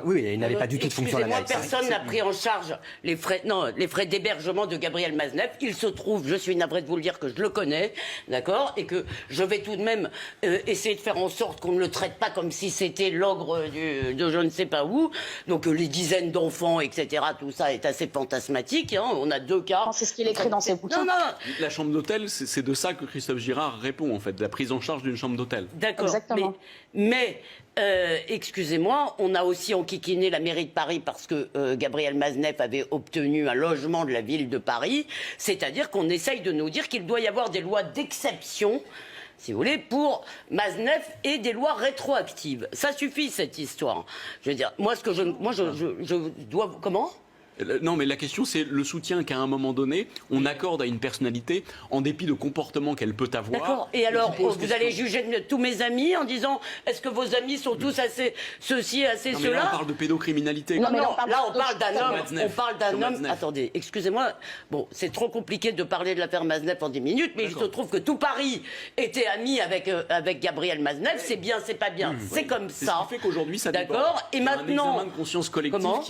Oui, il n'avait pas du tout de fonction à la mairie. Personne n'a pris en charge les frais d'hébergement de Gabriel Mazenef. Il se trouve, je suis navré de vous le dire, que je le connais, d'accord, et que je vais tout de même essayer de faire en sorte qu'on ne le traite pas comme si c'était l'ogre de je ne sais pas où. Donc les dizaines d'enfants, etc., tout ça est assez fantasmatique. Hein. On a 2 cas. C'est ce qu'il écrit dans ses bouquins. Non. La chambre d'hôtel, c'est de ça que Christophe Girard répond, en fait, de la prise en charge d'une chambre d'hôtel. D'accord. Exactement. Mais excusez-moi, on a aussi enquiquiné la mairie de Paris parce que Gabriel Mazenef avait obtenu un logement de la ville de Paris. C'est-à-dire qu'on essaye de nous dire qu'il doit y avoir des lois d'exception, si vous voulez, pour Mazenef et des lois rétroactives. Ça suffit, cette histoire. Je veux dire, moi, je dois... Comment ? Non, mais la question, c'est le soutien qu'à un moment donné, on accorde à une personnalité en dépit de comportements qu'elle peut avoir. D'accord. Et alors, vous allez juger tous mes amis en disant est-ce que vos amis sont tous assez ceci, assez non, mais cela? là, on parle de pédocriminalité. Non, là, on parle d'un homme. Mazenef. On parle d'un homme. Mazenef. Attendez, excusez-moi. Bon, c'est trop compliqué de parler de l'affaire Mazenef en 10 minutes, mais il se trouve que tout Paris était ami avec Gabriel Mazenef. C'est bien, c'est pas bien. C'est comme C'est ça. ce qui fait qu'aujourd'hui, ça déborde. D'accord. Et Il y a maintenant. un examen de conscience collective. Comment ?